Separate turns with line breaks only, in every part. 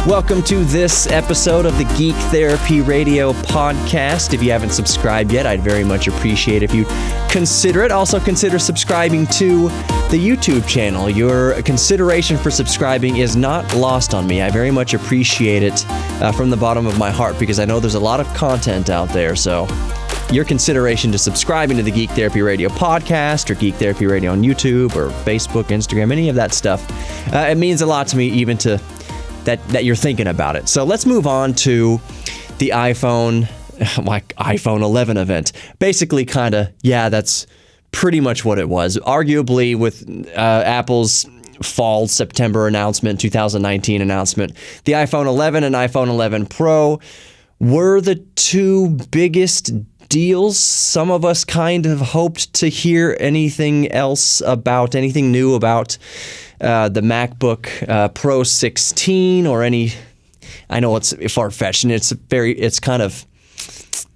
Welcome to this episode of the Geek Therapy Radio podcast. If you haven't subscribed yet, I'd very much appreciate if you consider it. Also consider subscribing to the YouTube channel. Your consideration for subscribing is not lost on me. I very much appreciate it from the bottom of my heart because I know there's a lot of content out there. So your consideration to subscribing to the Geek Therapy Radio podcast or Geek Therapy Radio on YouTube or Facebook, Instagram, any of that stuff, it means a lot to me even to that you're thinking about it. So let's move on to the iPhone 11 event. Basically, that's pretty much what it was. Arguably, with Apple's fall September announcement, 2019 announcement, the iPhone 11 and iPhone 11 Pro were the two biggest deals. Some of us kind of hoped to hear anything new about the MacBook Pro 16 or any. I know it's far-fetched and it's kind of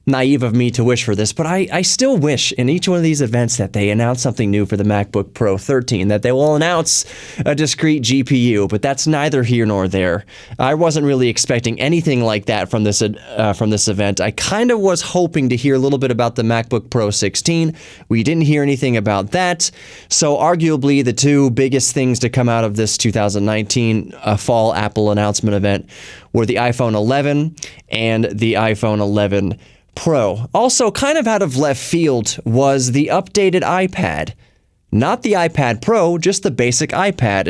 naive of me to wish for this, but I still wish in each one of these events that they announce something new for the MacBook Pro 13, that they will announce a discrete GPU, but that's neither here nor there. I wasn't really expecting anything like that from this event. I kind of was hoping to hear a little bit about the MacBook Pro 16. We didn't hear anything about that, so arguably the two biggest things to come out of this 2019 fall Apple announcement event were the iPhone 11 and the iPhone 11 Pro. Also, kind of out of left field was the updated iPad. Not the iPad Pro, just the basic iPad.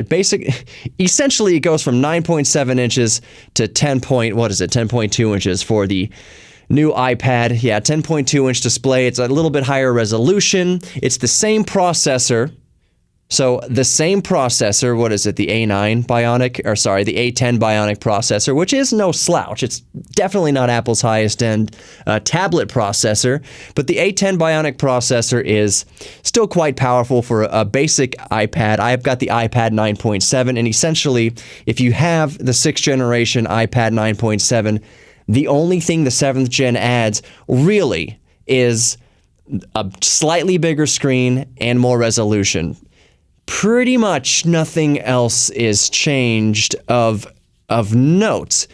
Essentially, it goes from 9.7 inches to 10.2 inches for the new iPad. Yeah, 10.2 inch display. It's a little bit higher resolution. It's the same processor. So the same processor, the A10 Bionic processor, which is no slouch. It's definitely not Apple's highest end tablet processor, but the A10 Bionic processor is still quite powerful for a basic iPad. I've got the iPad 9.7, and essentially, if you have the 6th generation iPad 9.7, the only thing the 7th gen adds really is a slightly bigger screen and more resolution. Pretty much nothing else is changed of note.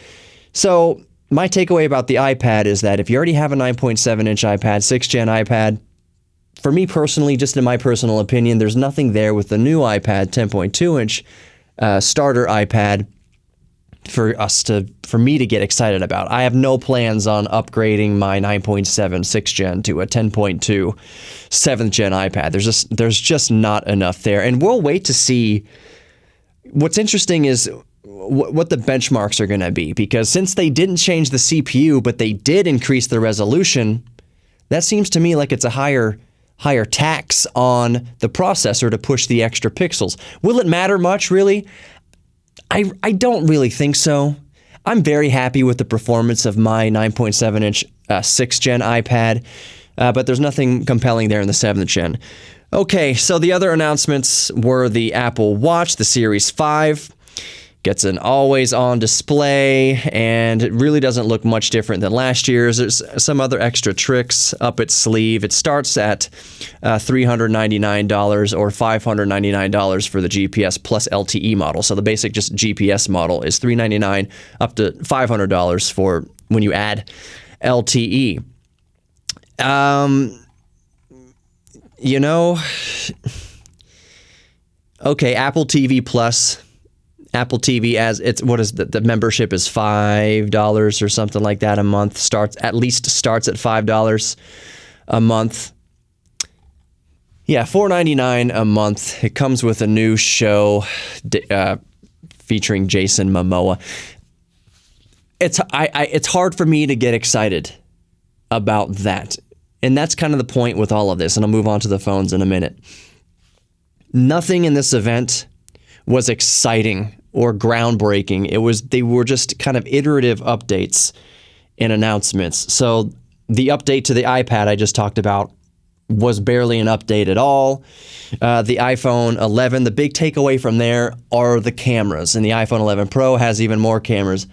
So my takeaway about the iPad is that if you already have a 9.7-inch iPad, 6th gen iPad, for me personally, just in my personal opinion, there's nothing there with the new iPad 10.2-inch starter iPad for me to get excited about. I have no plans on upgrading my 9.7 6th gen to a 10.2 7th gen iPad. There's just not enough there, and we'll wait to see. What's interesting is what the benchmarks are going to be, because since they didn't change the CPU but they did increase the resolution, that seems to me like it's a higher tax on the processor to push the extra pixels. Will it matter much, really? I don't really think so. I'm very happy with the performance of my 9.7-inch 6th gen iPad, but there's nothing compelling there in the 7th gen. Okay, so the other announcements were the Apple Watch, the Series 5. Gets an always-on display, and it really doesn't look much different than last year's. There's some other extra tricks up its sleeve. It starts at $399 or $599 for the GPS plus LTE model. So the basic just GPS model is $399 up to $500 for when you add LTE. Okay, Apple TV Plus. Apple TV, as it's the membership is $5 or something like that a month. Starts at $5 a month. Yeah, $4.99 a month. It comes with a new show featuring Jason Momoa. It's hard for me to get excited about that, and that's kind of the point with all of this. And I'll move on to the phones in a minute. Nothing in this event was exciting or groundbreaking. They were just kind of iterative updates and announcements. So the update to the iPad I just talked about was barely an update at all. The iPhone 11, the big takeaway from there are the cameras, and the iPhone 11 Pro has even more cameras.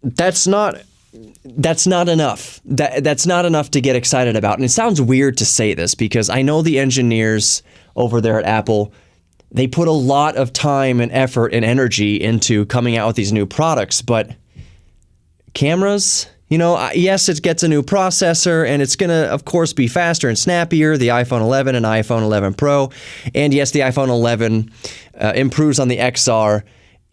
That's not enough. That's not enough to get excited about. And it sounds weird to say this because I know the engineers over there at Apple they put a lot of time and effort and energy into coming out with these new products, but cameras, yes, it gets a new processor, and it's going to, of course, be faster and snappier, the iPhone 11 and iPhone 11 Pro. And yes, the iPhone 11 improves on the XR,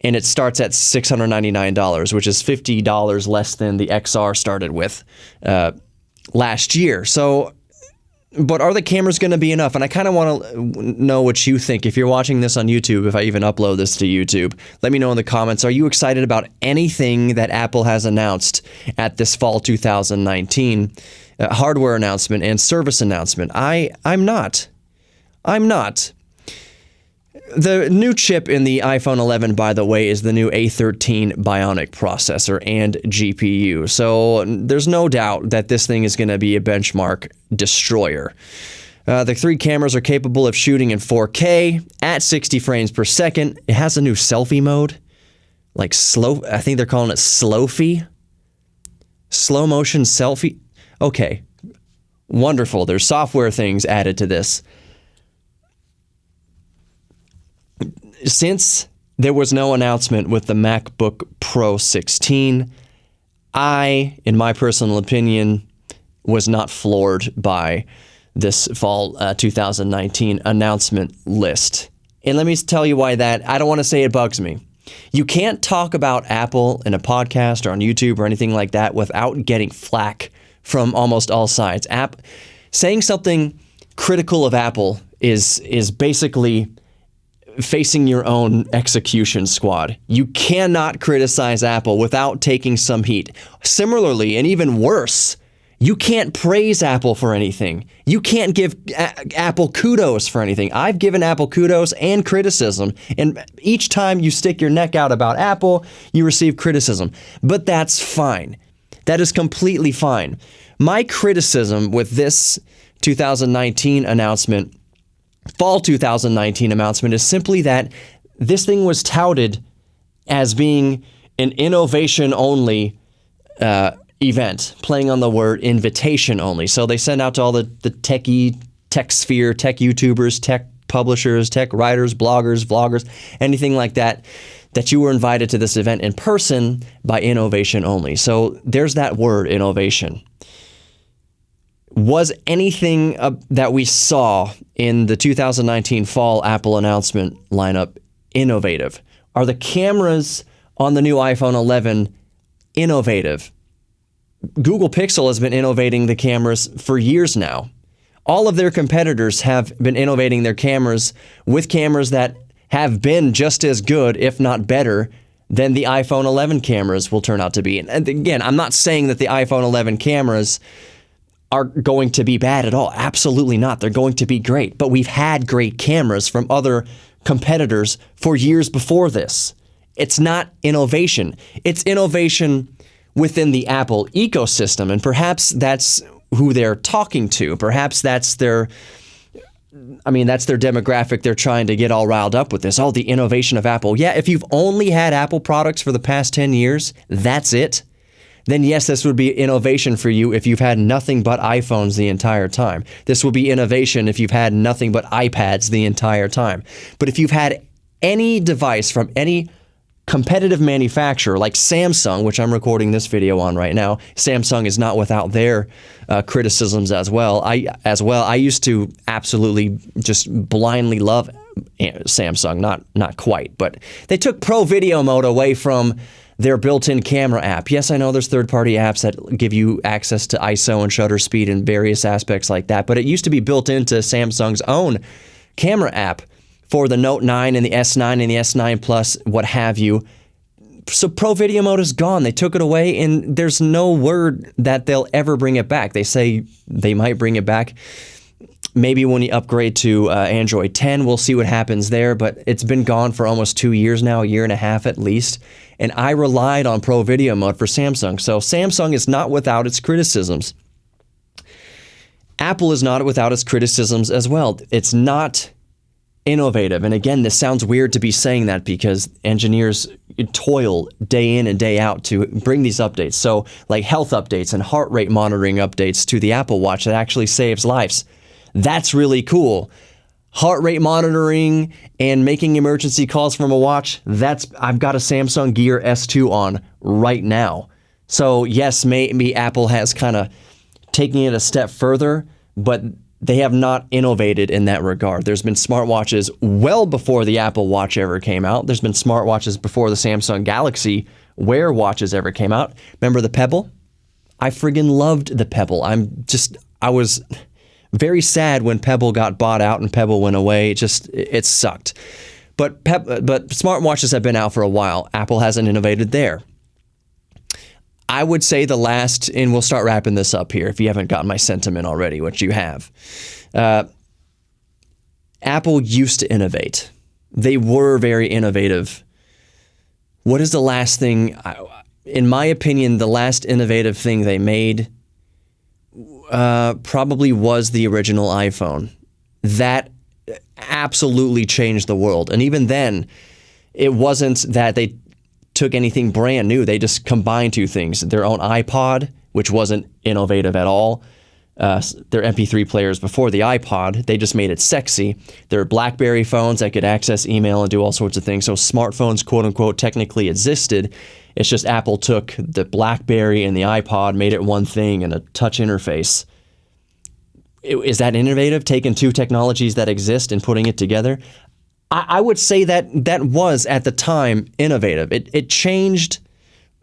and it starts at $699, which is $50 less than the XR started with last year. So, but are the cameras going to be enough? And I kind of want to know what you think. If you're watching this on YouTube, if I even upload this to YouTube, let me know in the comments. Are you excited about anything that Apple has announced at this fall 2019 hardware announcement and service announcement? I'm not. The new chip in the iPhone 11, by the way, is the new A13 Bionic processor and GPU. So there's no doubt that this thing is going to be a benchmark destroyer. The 3 cameras are capable of shooting in 4K at 60 frames per second. It has a new selfie mode, like I think they're calling it Slowfie. Slow motion selfie. Okay, wonderful. There's software things added to this. Since there was no announcement with the MacBook Pro 16, I, in my personal opinion, was not floored by this fall 2019 announcement list. And let me tell you why I don't want to say it bugs me. You can't talk about Apple in a podcast or on YouTube or anything like that without getting flack from almost all sides. Saying something critical of Apple is basically facing your own execution squad. You cannot criticize Apple without taking some heat. Similarly, and even worse, you can't praise Apple for anything. You can't give Apple kudos for anything. I've given Apple kudos and criticism, and each time you stick your neck out about Apple, you receive criticism. But that's fine. That is completely fine. My criticism with this 2019 announcement, fall 2019 announcement, is simply that this thing was touted as being an innovation-only event, playing on the word invitation only. So they send out to all the tech sphere, tech YouTubers, tech publishers, tech writers, bloggers, vloggers, anything like that, that you were invited to this event in person by innovation only. So there's that word, innovation. Was anything that we saw in the 2019 fall Apple announcement lineup innovative? Are the cameras on the new iPhone 11 innovative? Google Pixel has been innovating the cameras for years now. All of their competitors have been innovating their cameras with cameras that have been just as good, if not better, than the iPhone 11 cameras will turn out to be. And again, I'm not saying that the iPhone 11 cameras are going to be bad at all. Absolutely not. They're going to be great. But we've had great cameras from other competitors for years before this. It's not innovation. It's innovation within the Apple ecosystem. And perhaps that's who they're talking to. Perhaps that's their demographic. They're trying to get all riled up with this. Oh, the innovation of Apple. Yeah, if you've only had Apple products for the past 10 years, that's it. Then yes, this would be innovation for you if you've had nothing but iPhones the entire time. This will be innovation if you've had nothing but iPads the entire time. But if you've had any device from any competitive manufacturer like Samsung, which I'm recording this video on right now, Samsung is not without their criticisms as well. I used to absolutely just blindly love Samsung, not quite, but they took Pro Video Mode away from their built-in camera app. Yes, I know there's third-party apps that give you access to ISO and shutter speed and various aspects like that, but it used to be built into Samsung's own camera app for the Note 9 and the S9 and the S9 Plus, what have you. So Pro Video Mode is gone. They took it away, and there's no word that they'll ever bring it back. They say they might bring it back maybe when you upgrade to Android 10. We'll see what happens there, but it's been gone for almost 2 years now, a year and a half at least. And I relied on Pro Video Mode for Samsung. So Samsung is not without its criticisms. Apple is not without its criticisms as well. It's not innovative. And again, this sounds weird to be saying that because engineers toil day in and day out to bring these updates. So like health updates and heart rate monitoring updates to the Apple Watch that actually saves lives. That's really cool. heart rate monitoring and making emergency calls from a watch, I've got a Samsung Gear S2 on right now. So yes, maybe Apple has kind of taken it a step further, but they have not innovated in that regard. There's been smartwatches well before the Apple Watch ever came out. There's been smartwatches before the Samsung Galaxy Wear watches ever came out. Remember the Pebble? I friggin' loved the Pebble. I was very sad when Pebble got bought out and Pebble went away. It sucked. But smartwatches have been out for a while. Apple hasn't innovated there. I would say the last, and we'll start wrapping this up here if you haven't gotten my sentiment already, which you have. Apple used to innovate. They were very innovative. What is the last thing, in my opinion, the last innovative thing they made probably was the original iPhone. That absolutely changed the world. And even then, it wasn't that they took anything brand new. They just combined two things. Their own iPod, which wasn't innovative at all. Their MP3 players before the iPod, they just made it sexy. Their BlackBerry phones that could access email and do all sorts of things. So smartphones, quote unquote, technically existed. It's just Apple took the BlackBerry and the iPod, made it one thing and a touch interface. Is that innovative, taking two technologies that exist and putting it together? I would say that was, at the time, innovative. It changed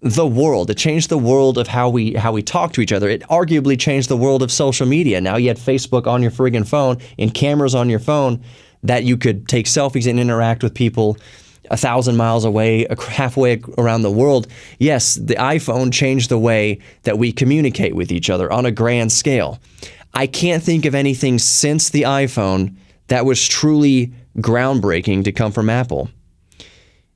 the world. It changed the world of how we talk to each other. It arguably changed the world of social media. Now you had Facebook on your friggin' phone and cameras on your phone that you could take selfies and interact with people 1,000 miles away, halfway around the world. Yes, the iPhone changed the way that we communicate with each other on a grand scale. I can't think of anything since the iPhone that was truly groundbreaking to come from Apple.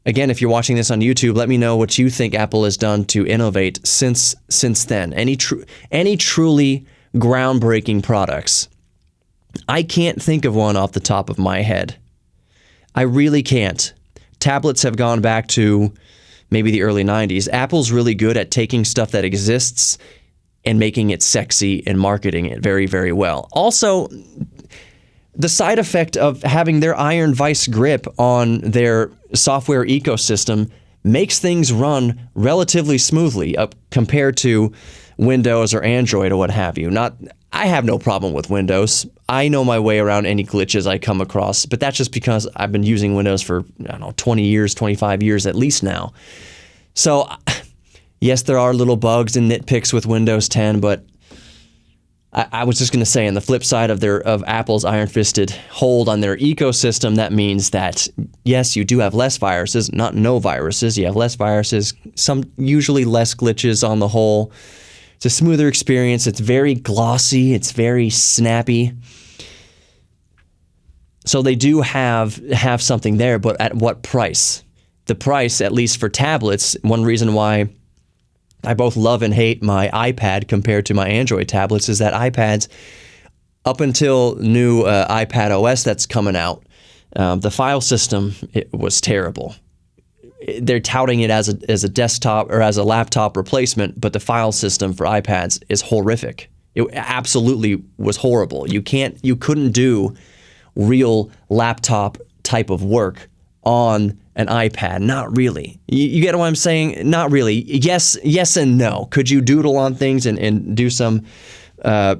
Again, if you're watching this on YouTube, let me know what you think Apple has done to innovate since then. Any truly groundbreaking products. I can't think of one off the top of my head. I really can't. Tablets have gone back to maybe the early 90s. Apple's really good at taking stuff that exists and making it sexy and marketing it very, very well. Also, the side effect of having their iron vice grip on their software ecosystem makes things run relatively smoothly compared to Windows or Android or what have you. I have no problem with Windows. I know my way around any glitches I come across, but that's just because I've been using Windows for, 20 years, 25 years at least now. So, yes, there are little bugs and nitpicks with Windows 10, but I was just going to say, on the flip side of Apple's iron-fisted hold on their ecosystem, that means that, yes, you do have less viruses, not no viruses. You have less viruses, usually less glitches on the whole. It's a smoother experience. It's very glossy. It's very snappy. So they do have something there, but at what price? The price, at least for tablets, one reason why I both love and hate my iPad compared to my Android tablets is that iPads, up until new iPad OS that's coming out, the file system, it was terrible. They're touting it as a desktop or as a laptop replacement, but the file system for iPads is horrific. It absolutely was horrible. You couldn't do real laptop type of work on an iPad. Not really. You get what I'm saying? Not really. Yes and no. Could you doodle on things and do some like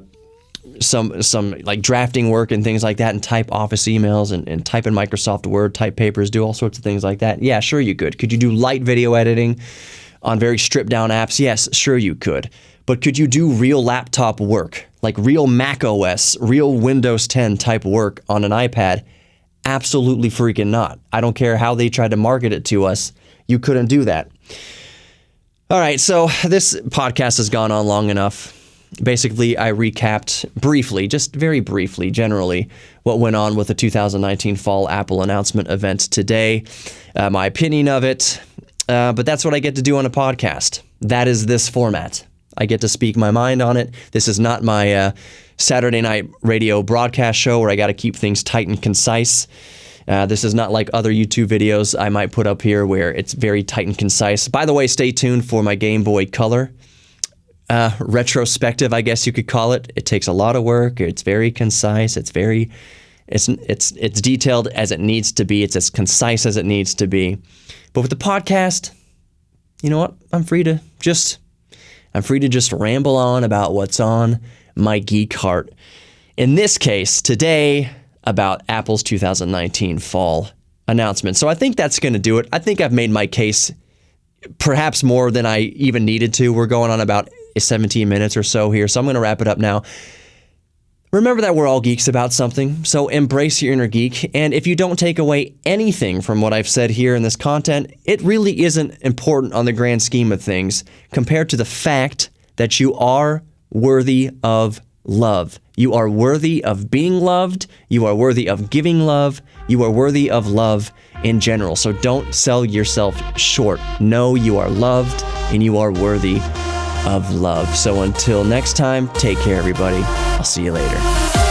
drafting work and things like that and type Office emails and type in Microsoft Word, type papers, do all sorts of things like that? Yeah, sure you could. Could you do light video editing on very stripped down apps? Yes, sure you could. But could you do real laptop work, like real Mac OS, real Windows 10 type work on an iPad? Absolutely freaking not. I don't care how they tried to market it to us. You couldn't do that. All right, so this podcast has gone on long enough. Basically, I recapped briefly, just very briefly, generally, what went on with the 2019 Fall Apple announcement event today, my opinion of it, but that's what I get to do on a podcast. That is this format. I get to speak my mind on it. This is not my Saturday night radio broadcast show where I got to keep things tight and concise. This is not like other YouTube videos I might put up here where it's very tight and concise. By the way, stay tuned for my Game Boy Color retrospective, I guess you could call it. It takes a lot of work. It's very concise. It's very It's detailed as it needs to be. It's as concise as it needs to be. But with the podcast, you know what? I'm free to just ramble on about what's on my geek heart. In this case, today, about Apple's 2019 fall announcement. So I think that's going to do it. I think I've made my case perhaps more than I even needed to. We're going on about 17 minutes or so here, so I'm going to wrap it up now. Remember that we're all geeks about something, so embrace your inner geek. And if you don't take away anything from what I've said here in this content, it really isn't important on the grand scheme of things compared to the fact that you are worthy of love. You are worthy of being loved. You are worthy of giving love. You are worthy of love in general. So don't sell yourself short. Know you are loved and you are worthy of love. So until next time, take care, everybody. I'll see you later.